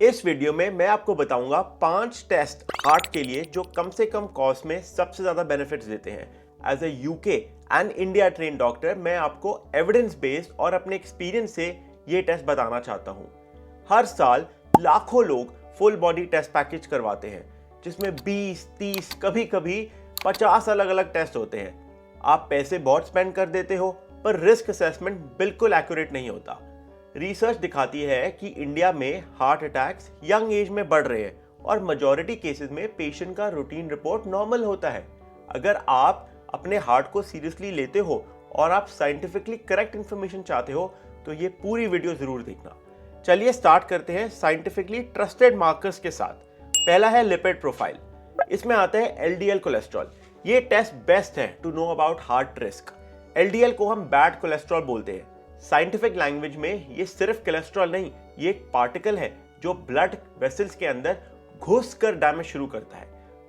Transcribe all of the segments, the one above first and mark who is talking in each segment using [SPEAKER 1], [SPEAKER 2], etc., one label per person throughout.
[SPEAKER 1] इस वीडियो में मैं आपको बताऊंगा 5 टेस्ट हार्ट के लिए जो कम से कम कॉस्ट में सबसे ज्यादा बेनिफिट्स देते हैं। As a UK and India train doctor मैं आपको एविडेंस बेस्ड और अपने एक्सपीरियंस से ये टेस्ट बताना चाहता हूँ। हर साल लाखों लोग फुल बॉडी टेस्ट पैकेज करवाते हैं जिसमें 20, 30, कभी कभी 50 अलग अलग टेस्ट होते हैं। आप पैसे बहुत स्पेंड कर देते हो पर रिस्क असेसमेंट बिल्कुल एक्यूरेट नहीं होता। रिसर्च दिखाती है कि इंडिया में हार्ट अटैक्स यंग एज में बढ़ रहे हैं और मेजॉरिटी केसेस में पेशेंट का रूटीन रिपोर्ट नॉर्मल होता है। अगर आप अपने हार्ट को सीरियसली लेते हो और आप साइंटिफिकली करेक्ट इंफॉर्मेशन चाहते हो तो ये पूरी वीडियो जरूर देखना। चलिए स्टार्ट करते हैं साइंटिफिकली ट्रस्टेड मार्कर्स के साथ। पहला है लिपिड प्रोफाइल। इसमें आता है एलडीएल कोलेस्ट्रॉल। ये टेस्ट बेस्ट है to know about heart risk. LDL को हम बैड कोलेस्ट्रॉल बोलते हैं। साइंटिफिक लैंग्वेज में ये सिर्फ कोलेस्ट्रॉल नहीं, ये एक पार्टिकल है जो ब्लड वेसल्स के अंदर घुस कर डैमेज शुरू करता है।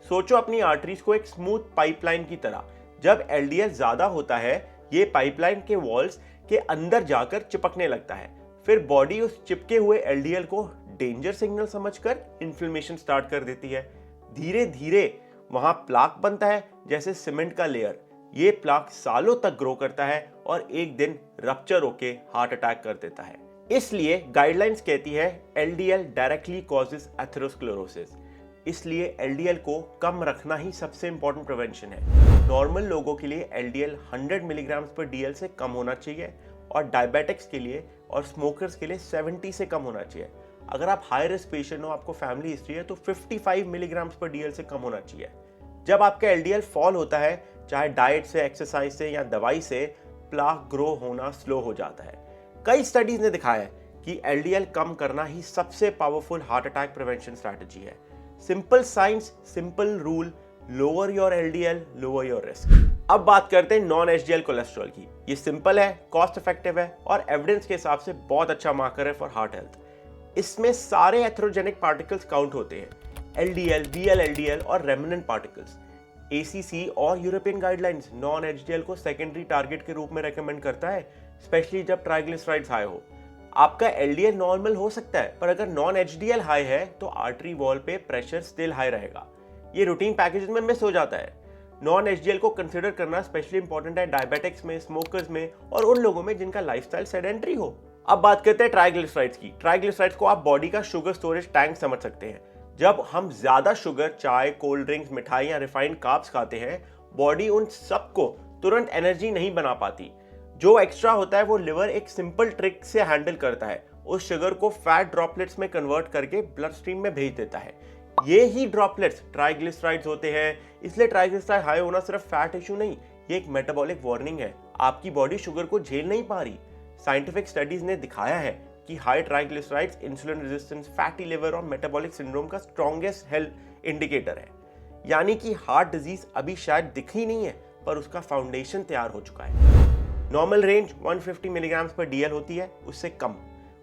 [SPEAKER 1] सोचो अपनी आर्टरीज को एक स्मूथ पाइपलाइन की तरह। जब एलडीएल ज्यादा होता है ये पाइपलाइन के वॉल्स के अंदर जाकर चिपकने लगता है। फिर बॉडी उस चिपके हुए एलडीएल को डेंजर सिग्नल समझकर इन्फ्लेमेशन स्टार्ट कर देती है। धीरे धीरे वहां प्लाक बनता है जैसे सीमेंट का लेयर। ये प्लाक सालों तक ग्रो करता है और एक दिन रप्चर होके हार्ट अटैक कर देता है। इसलिए गाइडलाइंस कहती है एलडीएल डायरेक्टली कॉजेस एथेरोस्क्लेरोसिस। इसलिए एलडीएल को कम रखना ही सबसे इंपॉर्टेंट प्रिवेंशन है। नॉर्मल लोगों के लिए एलडीएल 100 मिलीग्राम पर डीएल से कम होना चाहिए और डायबिटिक्स के लिए और स्मोकर्स के लिए 70 से कम होना चाहिए। अगर आप हाई रिस्क पेशेंट हो, आपको फैमिली हिस्ट्री है तो 55 मिलीग्राम पर डीएल से कम होना चाहिए। जब आपका एलडीएल फॉल होता है चाहे डाइट से, एक्सरसाइज से या दवाई से, प्लाक ग्रो होना स्लो हो जाता है। कई स्टडीज ने दिखाया है कि एलडीएल कम करना ही सबसे powerful heart attack prevention strategy है। Simple science, simple rule, lower your LDL, lower your risk. अब बात करते हैं नॉन एचडीएल कोलेस्ट्रॉल की। ये सिंपल है, कॉस्ट इफेक्टिव है और एविडेंस के हिसाब से बहुत अच्छा मार्कर है फॉर हार्ट हेल्थ। इसमें सारे एथेरोजेनिक पार्टिकल्स काउंट होते हैं, एलडीएल, वीएलएलडीएल और रेमिनेंट पार्टिकल्स। एसीसी और यूरोपियन गाइडलाइंस नॉन एचडीएल को सेकेंडरी टारगेट के रूप में रेकमेंड करता है, स्पेशली जब ट्राइग्लिसराइड्स हाई हो। आपका एलडीएल नॉर्मल हो सकता है पर अगर नॉन एचडीएल हाई है तो आर्टरी वॉल पे प्रेशर स्टिल हाई रहेगा। ये रूटीन पैकेजेस में मिस हो जाता है। नॉन एचडीएल को कंसिडर करना स्पेशली इंपॉर्टेंट है डायबिटिक्स में, स्मोकर्स में और उन लोगों में जिनका लाइफस्टाइल सेडेंटरी हो। अब बात करते हैं ट्राइग्लिसराइड्स की। ट्राइग्लिसराइड्स को आप बॉडी का शुगर स्टोरेज टैंक समझ सकते हैं। जब हम ज्यादा शुगर, चाय, कोल्ड ड्रिंक्स, मिठाई या रिफाइंड कार्ब्स खाते हैं, बॉडी उन सबको तुरंत एनर्जी नहीं बना पाती। जो एक्स्ट्रा होता है वो लिवर एक सिंपल ट्रिक से हैंडल करता है। उस शुगर को फैट ड्रॉपलेट्स में कन्वर्ट करके ब्लड स्ट्रीम में भेज देता है। ये ही ड्रॉपलेट्स ट्राइग्लिसराइड्स होते हैं। इसलिए ट्राइग्लिसराइड हाई होना सिर्फ फैट इशू नहीं, ये एक मेटाबॉलिक वार्निंग है। आपकी बॉडी शुगर को झेल नहीं पा रही। साइंटिफिक स्टडीज ने दिखाया है कि high triglycerides insulin resistance, fatty liver और मेटाबॉलिक सिंड्रोम का स्ट्रॉन्गेस्ट हेल्थ इंडिकेटर है। यानी कि हार्ट डिजीज अभी शायद दिख ही नहीं है पर उसका फाउंडेशन तैयार हो चुका है। नॉर्मल रेंज 150 मिलीग्राम पर डीएल होती है, उससे कम।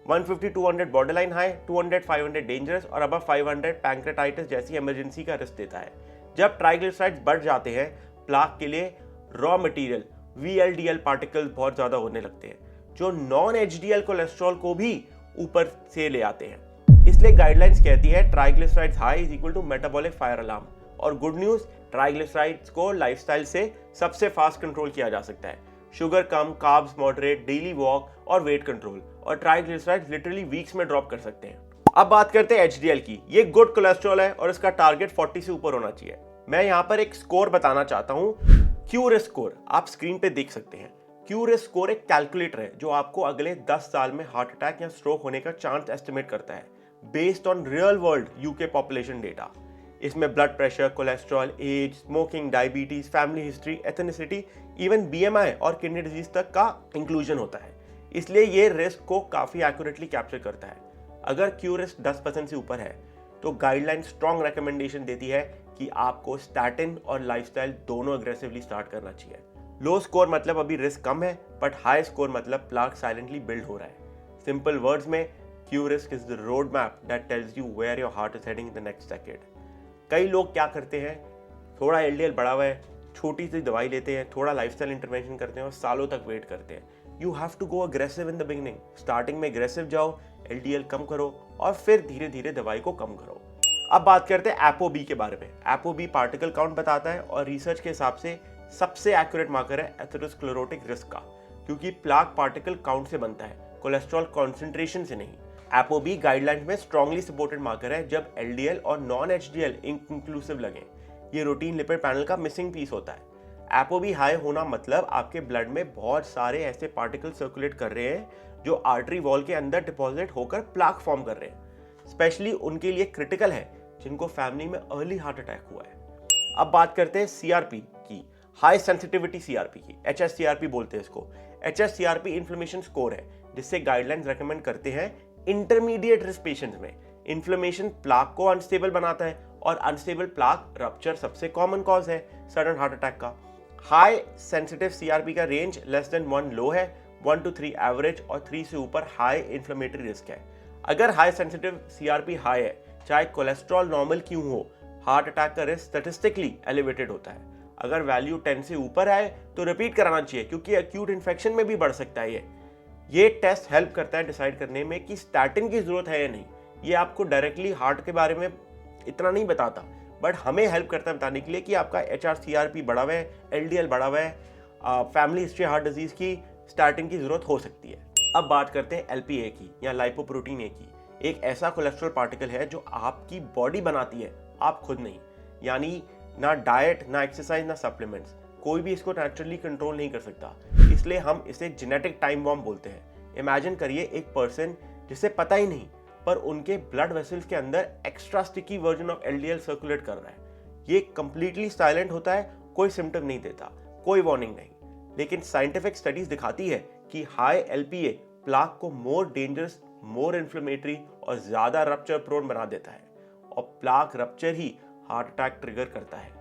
[SPEAKER 1] 150-200 बॉर्डरलाइन हाई, 200-500 डेंजरस और अबव 500 पैंक्रेटाइटिस जैसी इमरजेंसी का रिस्क देता है। जब ट्राइग्लिसराइड्स बढ़ जाते हैं, प्लाक के लिए रॉ मटेरियल वीएलडीएल पार्टिकल्स बहुत ज्यादा होने लगते हैं जो नॉन एचडीएल कोलेस्ट्रॉल को भी ऊपर से ले आते हैं। इसलिए गाइडलाइंस कहती है triglycerides high is equal to metabolic fire alarm. और गुड न्यूज, ट्राइग्लिसराइड्स को लाइफस्टाइल से सबसे फास्ट कंट्रोल किया जा सकता है। शुगर कम, कार्ब्स मॉडरेट, डेली वॉक और वेट कंट्रोल, और ट्राइग्लिसराइड्स लिटरली वीक्स में ड्रॉप कर सकते हैं। अब बात करते हैं एचडीएल की। ये गुड कोलेस्ट्रॉल है और इसका टारगेट 40 से ऊपर होना चाहिए। मैं यहाँ पर एक स्कोर बताना चाहता हूँ, क्यूरिस स्कोर। आप स्क्रीन पे देख सकते हैं। क्यूरिस स्कोर एक कैलकुलेटर है जो आपको अगले 10 साल में हार्ट अटैक या स्ट्रोक होने का चांस एस्टिमेट करता है based on real world UK population data. इसमें blood pressure, cholesterol, age, smoking, diabetes, family history, ethnicity, even BMI और किडनी डिजीज तक का इंक्लूजन होता है। इसलिए ये रिस्क को काफी एक्यूरेटली कैप्चर करता है। अगर क्यूरिस 10% से ऊपर है तो गाइडलाइन स्ट्रॉन्ग रिकमेंडेशन देती है कि आपको स्टैटिन और लाइफस्टाइल दोनों अग्रेसिवली स्टार्ट करना चाहिए। लो स्कोर मतलब अभी रिस्क कम है, बट हाई स्कोर मतलब प्लाक साइलेंटली बिल्ड हो रहा है। सिंपल वर्ड्स में, QRISK is the road map that tells you where your heart is heading in the next decade. कई लोग क्या करते हैं, थोड़ा एलडीएल बढ़ा हुआ है, छोटी सी दवाई लेते हैं, थोड़ा लाइफस्टाइल इंटरवेंशन करते हैं और सालों तक वेट करते हैं। You have to go aggressive in the beginning. Starting में अग्रेसिव जाओ, एलडीएल कम करो और फिर धीरे धीरे दवाई को कम करो। अब बात करते हैं एपोबी के बारे में। एपोबी पार्टिकल काउंट बताता है और रिसर्च के हिसाब से सबसे एक्यूरेट मार्कर है एथेरोस्क्लेरोटिक रिस्क का, क्योंकि प्लाक पार्टिकल काउंट से बनता है, कोलेस्ट्रॉल कॉन्सेंट्रेशन से नहीं। एपोबी गाइडलाइंस में स्ट्रांगली सपोर्टेड मार्कर है जब एलडीएल और नॉन एचडीएल इंक्लूसिव लगे। ये रूटीन लिपिड पैनल का मिसिंग पीस होता है। एपोबी हाई होना मतलब आपके ब्लड में बहुत सारे ऐसे पार्टिकल सर्कुलेट कर रहे हैं जो आर्टरी वॉल के अंदर डिपॉजिट होकर प्लाक फॉर्म कर रहे हैं। स्पेशली उनके लिए क्रिटिकल है जिनको फैमिली में अर्ली हार्ट अटैक हुआ है। अब बात करते हैं सीआरपी की, हाई सेंसिटिविटी सीआरपी की, एचएससीआरपी बोलते हैं इसको। एचएससीआरपी इन्फ्लेमेशन स्कोर है जिससे गाइडलाइंस रेकमेंड करते हैं इंटरमीडिएट रिस्क पेशेंट्स में। इन्फ्लेमेशन प्लाक को अनस्टेबल बनाता है और अनस्टेबल प्लाक रप्चर सबसे कॉमन कॉज है सडन हार्ट अटैक का। हाई सेंसिटिव सीआरपी का रेंज लेस देन 1 लो है, 1 to 3 एवरेज और 3 से ऊपर हाई इन्फ्लेमेटरी रिस्क है। अगर हाई सेंसिटिव सीआरपी हाई है, चाहे कोलेस्ट्रॉल नॉर्मल क्यों हो, हार्ट अटैक का रिस्क स्टैटिस्टिकली एलिवेटेड होता है। अगर वैल्यू 10 से ऊपर आए तो रिपीट कराना चाहिए, क्योंकि एक्यूट इन्फेक्शन में भी बढ़ सकता है। ये टेस्ट हेल्प करता है डिसाइड करने में कि स्टैटिन की जरूरत है या नहीं। ये आपको डायरेक्टली हार्ट के बारे में इतना नहीं बताता, बट हमें हेल्प करता है बताने के लिए कि आपका एचआरसीआरपी बढ़ा हुआ है, एलडीएल बढ़ा हुआ है, फैमिली हिस्ट्री हार्ट डिजीज की, स्टैटिन की जरूरत हो सकती है। अब बात करते हैं एलपीए की या लाइपोप्रोटीन ए की। एक ऐसा कोलेस्ट्रॉल पार्टिकल है जो आपकी बॉडी बनाती है, आप खुद नहीं। यानी ना डाइट, ना एक्सरसाइज, ना सप्लीमेंट्स, कोई भी इसको नेचुरली कंट्रोल नहीं कर सकता। इसलिए हम इसे जेनेटिक टाइम बॉम्ब बोलते हैं। इमेजिन करिए एक पर्सन जिसे पता ही नहीं पर उनके ब्लड वेसल्स के अंदर extra sticky version of LDL circulate कर रहा है। ये कंप्लीटली साइलेंट होता है, कोई सिम्टम नहीं देता, कोई वार्निंग नहीं। लेकिन साइंटिफिक स्टडीज दिखाती है कि हाई एलपीए प्लाक को मोर डेंजरस, मोर इन्फ्लेमेटरी और ज्यादा रप्चर प्रोन बना देता है, और प्लाक रप्चर ही हार्ट अटैक ट्रिगर करता है।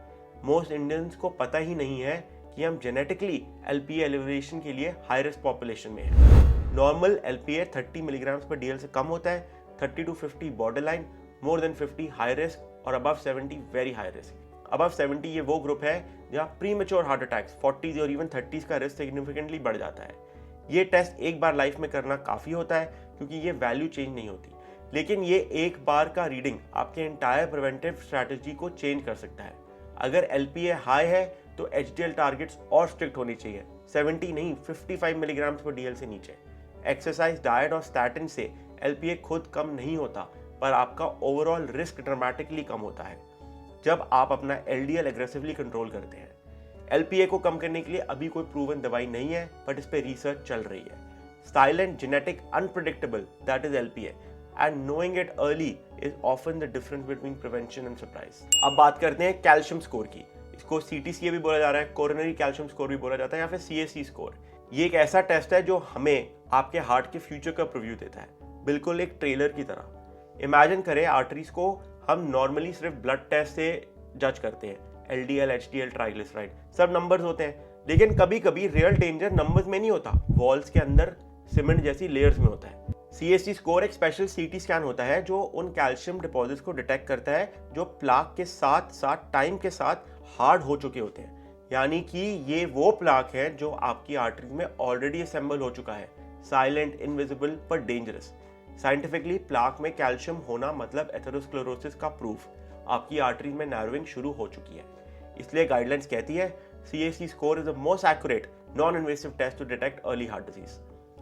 [SPEAKER 1] मोस्ट इंडियंस को पता ही नहीं है कि हम जेनेटिकली एलपीए एलिवेशन के लिए हाई रिस्क पॉपुलेशन में हैं। नॉर्मल एलपीए 30 मिलीग्राम पर डीएल से कम होता है, 30 to 50 border line, more than 50 high risk और above 70 very high risk. Above 70 ये वो ग्रुप है जहाँ प्रीमेच्योर हार्ट अटैक्स 40s और इवन 30s का रिस्क सिग्निफिकेंटली बढ़ जाता है। ये टेस्ट एक बार लाइफ में करना काफ़ी होता है क्योंकि ये वैल्यू चेंज नहीं होती, लेकिन ये एक बार का रीडिंग आपके एंटायर प्रिवेंटिव स्ट्रैटेजी को चेंज कर सकता है। अगर एलपीए हाई है तो एचडीएल टारगेट्स और स्ट्रिक्ट होनी चाहिए, 70 नहीं 55 मिलीग्राम पर डीएल से नीचे। एक्सरसाइज, डाइट और स्टैटिन से एलपीए खुद कम नहीं होता, पर आपका ओवरऑल रिस्क ड्रामेटिकली कम होता है जब आप अपना एलडीएल एग्रेसिवली कंट्रोल करते हैं। एलपीए को कम करने के लिए अभी कोई प्रूवन दवाई नहीं है, बट इस पे रिसर्च चल रही है। Silent, genetic, unpredictable, that is LPA, and knowing it early is often the difference between prevention and surprise. अब बात करते हैं कैल्शियम स्कोर की। इसको सीटीसीए भी बोला जा रहा है, कोरोनरी कैल्शियम स्कोर भी बोला जाता है, या फिर सीएससी स्कोर। ये एक ऐसा टेस्ट है जो हमें आपके हार्ट के फ्यूचर का प्रीव्यू देता है, बिल्कुल एक ट्रेलर की तरह। इमेजिन करें आर्टरीज को हम नॉर्मली सिर्फ ब्लड टेस्ट से जज करते हैं, एलडीएल, एचडीएल, ट्राइग्लिसराइड सब नंबर्स होते हैं, लेकिन कभी कभी रियल डेंजर नंबर्स में नहीं होता, वॉल्स के अंदर सीमेंट जैसी लेयर्स में होता है। सीएससी स्कोर एक स्पेशल सीटी स्कैन होता है जो उन कैल्शियम डिपॉजिट्स को डिटेक्ट करता है जो प्लाक के साथ साथ टाइम के साथ हार्ड हो चुके होते हैं। यानी कि ये वो प्लाक है जो आपकी आर्टरीज में ऑलरेडी असेंबल हो चुका है, साइलेंट, इनविजिबल पर डेंजरस। साइंटिफिकली प्लाक में कैल्शियम होना मतलब एथेरोस्क्लेरोसिस का प्रूफ, आपकी आर्टरीज में नैरोइंग शुरू हो चुकी है। इसलिए गाइडलाइंस कहती है CSC score is the most accurate non invasive test to detect early heart disease.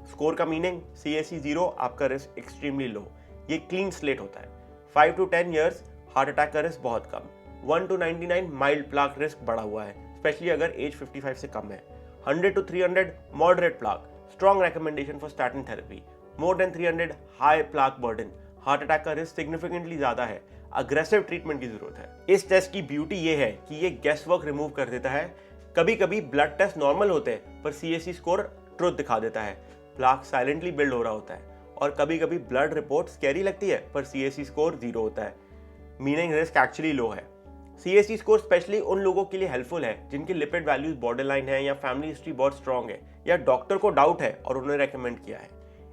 [SPEAKER 1] Score का मीनिंग सीएससी 0 आपका रिस्क एक्सट्रीमली लो, ये क्लीन स्लेट होता है। 5 to 10 years हार्ट अटैक का रिस्क बहुत कम, 1 to 99 माइल्ड प्लाक रिस्क बढ़ा हुआ है, स्पेशली अगर एज 55 से कम है। 100 to 300 moderate plaque, strong recommendation for statin therapy. More than 300 high plaque burden, heart attack का रिस्क सिग्निफिकेंटली ज्यादा है, अग्रेसिव ट्रीटमेंट की जरूरत है। इस टेस्ट की ब्यूटी ये है कि ये गेस वर्क रिमूव कर देता है। कभी कभी ब्लड टेस्ट नॉर्मल होते हैं पर सीएससी स्कोर ट्रुथ दिखा देता है, प्लाक साइलेंटली बिल्ड हो रहा होता है। और कभी कभी ब्लड रिपोर्ट स्कैरी लगती है पर सीएससी स्कोर 0 होता है, मीनिंग रिस्क एक्चुअली लो है। सीएससी स्कोर स्पेशली उन लोगों के लिए हेल्पफुल है जिनकी लिपिड वैल्यूज बॉर्डर लाइन है, या फैमिली हिस्ट्री बहुत स्ट्रॉन्ग है, या डॉक्टर को डाउट है और उन्होंने रेकमेंड किया है।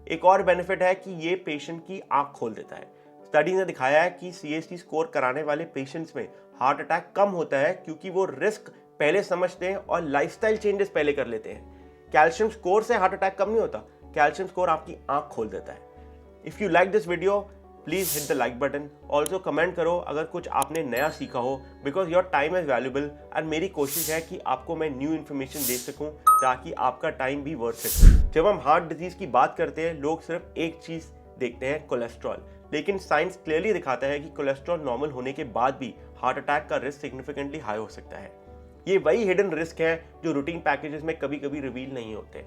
[SPEAKER 1] एक और बेनिफिट है कि ये पेशेंट की आंख खोल देता है। स्टडी ने दिखाया है कि सीएससी स्कोर कराने वाले पेशेंट्स में हार्ट अटैक कम होता है क्योंकि वो रिस्क पहले समझते हैं और लाइफस्टाइल चेंजेस पहले कर लेते हैं। कैल्शियम स्कोर से हार्ट अटैक कम नहीं होता, कैल्शियम स्कोर आपकी आंख खोल देता है। If you like this video please hit the like button. Also comment करो अगर कुछ आपने नया सीखा हो, because your time is valuable and मेरी कोशिश है कि आपको मैं न्यू इन्फॉर्मेशन दे सकूं ताकि आपका टाइम भी वर्थ इट। जब हम हार्ट डिजीज की बात करते हैं लोग सिर्फ एक चीज देखते हैं, कोलेस्ट्रॉल, लेकिन साइंस क्लियरली दिखाता है कि कोलेस्ट्रॉल नॉर्मल होने के बाद भी हार्ट अटैक का रिस्क सिग्निफिकेंटली हाई हो सकता है। ये वही हिडन रिस्क है जो रूटीन पैकेजेस में कभी कभी रिवील नहीं होते।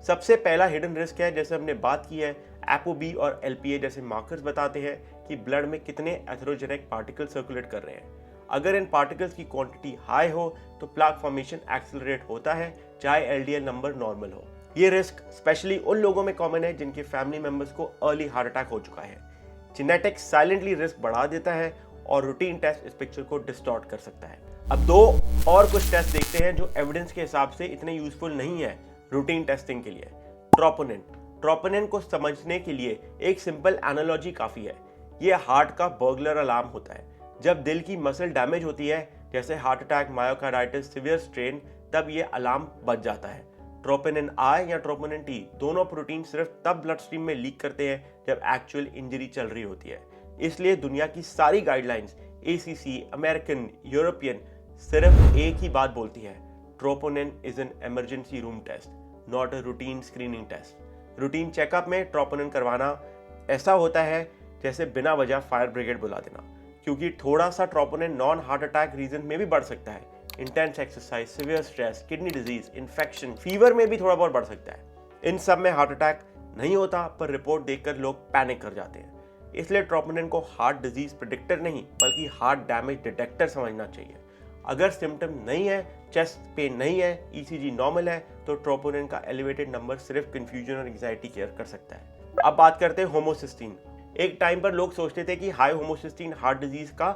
[SPEAKER 1] सबसे पहला हिडन रिस्क है, जैसे हमने बात की है, ApoB और LPA जैसे मार्कर्स बताते हैं कि ब्लड में कितने एथेरोजेनिक पार्टिकल सर्कुलेट कर रहे हैं। अगर इन पार्टिकल्स की क्वांटिटी हाई हो तो प्लाक फॉर्मेशन एक्सेलरेट होता है, चाहे LDL नंबर नॉर्मल हो। ये रिस्क स्पेशली उन लोगों में कॉमन है जिनके फैमिली मेंबर्स को अर्ली हार्ट अटैक हो चुका है। जेनेटिक्स साइलेंटली रिस्क बढ़ा देता है और रूटीन टेस्ट इस पिक्चर को डिस्टॉर्ट कर सकता है। अब दो और कुछ टेस्ट देखते हैं जो एविडेंस के हिसाब से इतने यूजफुल नहीं है रूटीन टेस्टिंग के लिए। ट्रोपोनिन को समझने के लिए एक सिंपल एनालॉजी काफी है। ये हार्ट का बर्गलर अलार्म होता है। जब दिल की मसल डैमेज होती है, जैसे heart attack, myocarditis, severe strain, तब ये अलार्म बज जाता है। ट्रोपोनिन I या ट्रोपोनिन T दोनों प्रोटीन सिर्फ तब ब्लड स्ट्रीम में लीक करते हैं जब एक्चुअल इंजरी चल रही होती है। इसलिए दुनिया की सारी गाइडलाइंस, ACC, अमेरिकन, यूरोपियन, सिर्फ एक ही बात बोलती है, troponin is an emergency room test, not a routine screening test. Routine checkup में ट्रोपोनिन करवाना ऐसा होता है जैसे बिना वजह फायर ब्रिगेड बुला देना, क्योंकि थोड़ा सा troponin non heart attack reason में भी बढ़ सकता है। Intense exercise, severe stress, kidney disease, infection, fever में भी थोड़ा बहुत बढ़ सकता है। इन सब में हार्ट अटैक नहीं होता, पर रिपोर्ट देखकर लोग पैनिक कर जाते हैं। इसलिए ट्रोपोनिन को हार्ट डिजीज प्रेडिक्टर नहीं बल्कि हार्ट डैमेज डिटेक्टर समझना चाहिए। अगर सिम्टम नहीं है, चेस्ट पेन नहीं है, ECG नॉर्मल है, तो ट्रोपोनिन का एलिवेटेड नंबर सिर्फ कंफ्यूजन और एंजाइटी केयर कर सकता है। अब बात करते हैं होमोसिस्टीन। एक टाइम पर लोग सोचते थे कि हाई होमोसिस्टीन हार्ट डिजीज का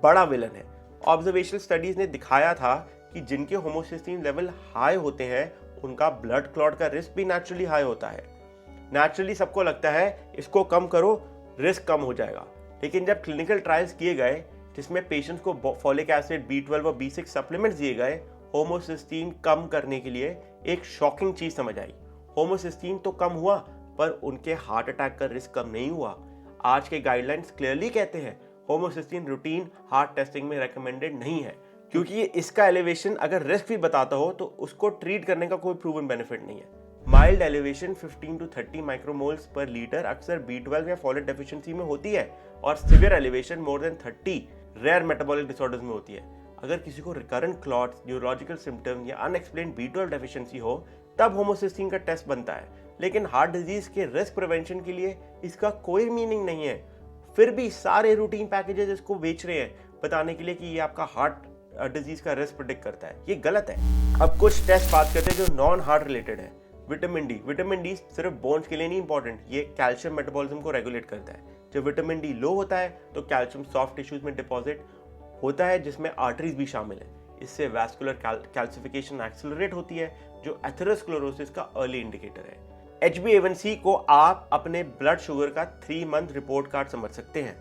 [SPEAKER 1] बड़ा विलन है। ऑब्जर्वेशनल स्टडीज ने दिखाया था कि जिनके होमोसिस्टीन लेवल हाई होते हैं उनका ब्लड क्लॉट का रिस्क भी नेचुरली हाई होता है। नेचुरली सबको लगता है इसको कम करो, रिस्क कम हो जाएगा, लेकिन जब क्लिनिकल ट्रायल्स किए गए जिसमें पेशेंट्स को फॉलिक एसिड, B12 और B6 सप्लीमेंट्स दिए गए, होमोसिस्टीन कम करने के लिए एक शॉकिंग चीज समझ आई। होमोसिस्टीन तो कम हुआ पर उनके हार्ट अटैक का रिस्क कम नहीं हुआ। आज के गाइडलाइंस क्लियरली कहते हैं होमोसिस्टीन रूटीन हार्ट टेस्टिंग में रेकमेंडेड नहीं है, क्योंकि इसका एलिवेशन अगर रिस्क भी बताता हो तो उसको ट्रीट करने का कोई प्रूवन बेनिफिट नहीं है। माइल्ड एलिवेशन 15 to 30 माइक्रोमोल्स पर लीटर अक्सर B12 या फॉलेट डेफिशिएंसी में होती है और severe elevation more than 30 rare metabolic disorders में होती है। अगर किसी को रिकरेंट क्लॉट्स, न्यूरोलॉजिकल सिम्टम या अनएक्सप्लेन्ड B12 डेफिशिएंसी हो तब होमोसिस्टीन का टेस्ट बनता है, लेकिन हार्ट डिजीज के रिस्क प्रिवेंशन के लिए इसका कोई मीनिंग नहीं है। फिर भी सारे रूटीन पैकेजेस इसको बेच रहे हैं बताने के लिए कि ये आपका हार्ट डिजीज का रिस्क प्रेडिक्ट करता है। ये गलत है। अब कुछ टेस्ट बात करते हैं जो नॉन हार्ट रिलेटेड है। विटामिन डी सिर्फ बोन्स के लिए नहीं इंपॉर्टेंट, ये कैल्शियम मेटाबॉलिज्म को रेगुलेट करता है। जब विटामिन डी लो होता है तो कैल्शियम सॉफ्ट टिश्यूज में डिपॉजिट होता है जिसमें आर्टरीज भी शामिल है। इससे वैस्कुलर कैल्सिफिकेशन एक्सेलरेट होती है जो एथेरोस्क्लेरोसिस का अर्ली इंडिकेटर है। HbA1c को आप अपने ब्लड शुगर का 3 मंथ रिपोर्ट कार्ड समझ सकते हैं,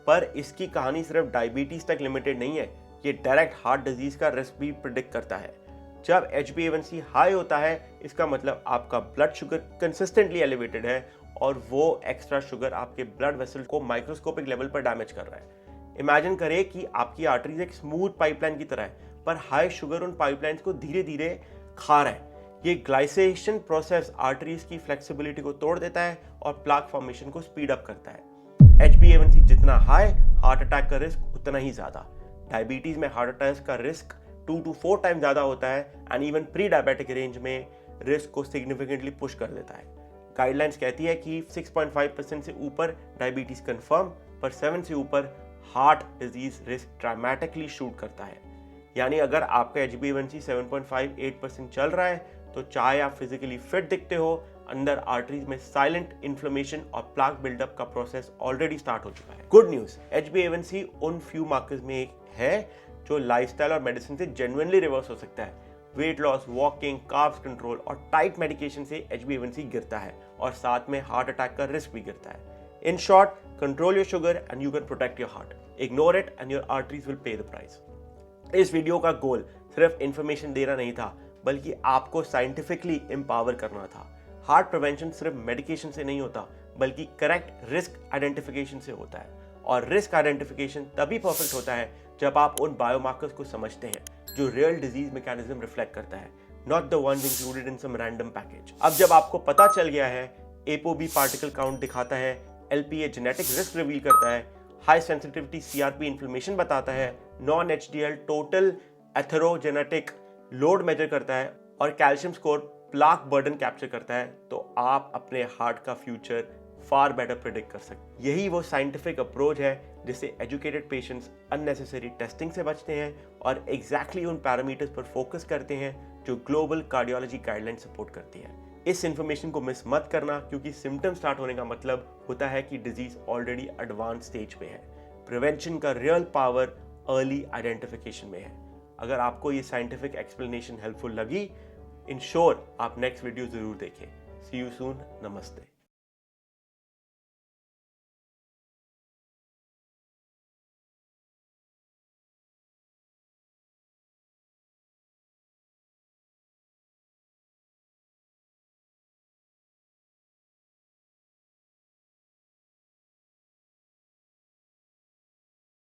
[SPEAKER 1] पर इसकी कहानी सिर्फ डायबिटीज तक लिमिटेड नहीं है, ये डायरेक्ट हार्ट डिजीज का रिस्क भी प्रिडिक्ट करता है। जब HbA1c हाई होता है इसका मतलब आपका ब्लड शुगर कंसिस्टेंटली एलिवेटेड है और वो एक्स्ट्रा शुगर आपके ब्लड वेसल को माइक्रोस्कोपिक लेवल पर डैमेज कर रहा है। इमेजिन करें कि आपकी आर्टरीज एक स्मूथ पाइपलाइन की तरह है, पर हाई शुगर उन पाइपलाइंस को धीरे धीरे खा रहा है। ये ग्लाइसेशन प्रोसेस आर्टरीज की फ्लेक्सिबिलिटी को तोड़ देता है और प्लाक फॉर्मेशन को स्पीड अप करता है। HbA1c जितना हाई, हार्ट अटैक का रिस्क उतना ही ज्यादा। डायबिटीज में हार्ट अटैक का रिस्क 2 to 4 टाइम ज्यादा होता है and even pre diabetic range में रिस्क को सिग्निफिकेंटली पुश कर देता है। गाइडलाइंस कहती है कि 6.5% से ऊपर डायबिटीज कंफर्म, पर 7 से ऊपर heart disease risk dramatically shoot करता है। यानी अगर आपका HbA1c 7.58% चल रहा है तो चाहे आप फिजिकली फिट दिखते हो, अंदर आर्टरीज में साइलेंट इन्फ्लेमेशन और प्लाक बिल्डअप का प्रोसेस ऑलरेडी स्टार्ट हो चुका है। गुड न्यूज, HbA1c उन फ्यू मार्कर्स में एक है जो लाइफस्टाइल और मेडिसिन से जेन्युइनली रिवर्स हो सकता है। Weight loss, walking, carbs control और टाइट मेडिकेशन से HbA1c गिरता है और साथ में हार्ट अटैक का रिस्क भी गिरता है। In short, control your sugar and you can protect your heart. Ignore it and your arteries will pay the price. इस वीडियो का गोल सिर्फ इंफॉर्मेशन देना नहीं था, बल्कि आपको साइंटिफिकली एम्पावर करना था। हार्ट प्रिवेंशन सिर्फ मेडिकेशन से नहीं होता, बल्कि करेक्ट रिस्क आइडेंटिफिकेशन से होता है। और रिस्क आइडेंटिफिकेशन तभी परफेक्ट होता है जब आप उन बायोमार्कर्स को समझते हैं जो रियल डिजीज मैकेनिज्म रिफ्लेक्ट करता है, not the ones included in some random package. अब जब आपको पता चल गया है ApoB पार्टिकल काउंट दिखाता है, LPA जेनेटिक रिस्क रिवील करता है, हाई सेंसिटिविटी CRP इन्फ्लेमेशन बताता है, non HDL total atherogenetic load measure करता है और calcium score plaque burden capture करता है, तो आप अपने हार्ट का फ्यूचर फार बेटर प्रेडिक्ट कर सकते। यही वो साइंटिफिक अप्रोच है जिससे एजुकेटेड पेशेंट्स अननेसेसरी टेस्टिंग से बचते हैं और एग्जैक्टली उन पैरामीटर्स पर फोकस करते हैं जो ग्लोबल कार्डियोलॉजी गाइडलाइन सपोर्ट करती है। इस इंफॉर्मेशन को मिस मत करना, क्योंकि सिम्टम स्टार्ट होने का मतलब होता है कि डिजीज ऑलरेडी एडवांस स्टेज पे है। प्रिवेंशन का रियल पावर अर्ली आइडेंटिफिकेशन में है। अगर आपको ये साइंटिफिक एक्सप्लेनेशन हेल्पफुल लगी, इंश्योर आप नेक्स्ट वीडियो जरूर देखें। सी यू सून। नमस्ते।